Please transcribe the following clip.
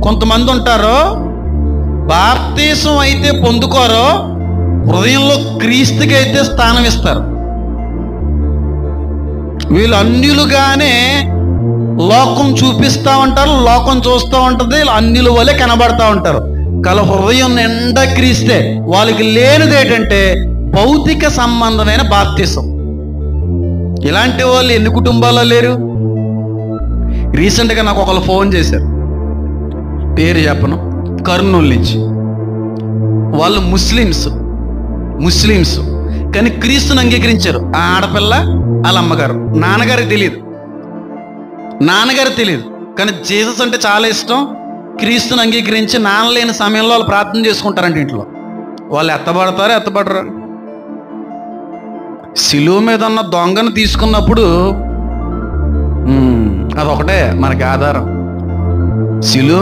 కొంతమంది ఉంటారు, బాప్తీసం అయితే పొందుకోరో, హృదయంలో క్రీస్తుకి అయితే స్థానం ఇస్తారు. వీళ్ళు అన్యులుగానే లోకం చూపిస్తూ ఉంటారు, లోకం చూస్తూ ఉంటుంది, అన్యుల వలె కనబడతా ఉంటారు. హృదయం నిండా క్రీస్తే. వాళ్ళకి లేనిది ఏంటంటే భౌతిక సంబంధమైన బాప్తీసం. ఇలాంటి వాళ్ళు ఎన్ని కుటుంబాల్లో లేరు? రీసెంట్గా నాకు ఒకళ్ళు ఫోన్ చేశారు, పేరు చెప్పను, కర్నూలు నుంచి. వాళ్ళు ముస్లిమ్స్ కానీ క్రీస్తుని అంగీకరించారు. ఆ ఆడపిల్ల వాళ్ళ అమ్మగారు. నాన్నగారికి తెలియదు కానీ జీసస్ అంటే చాలా ఇష్టం. క్రీస్తుని అంగీకరించి నాన్న లేని సమయంలో వాళ్ళు ప్రార్థన చేసుకుంటారంట ఇంట్లో. వాళ్ళు ఎత్తబడరు. శిలువ మీద ఉన్న దొంగను తీసుకున్నప్పుడు అదొకటే మనకి ఆధారం. శిలువ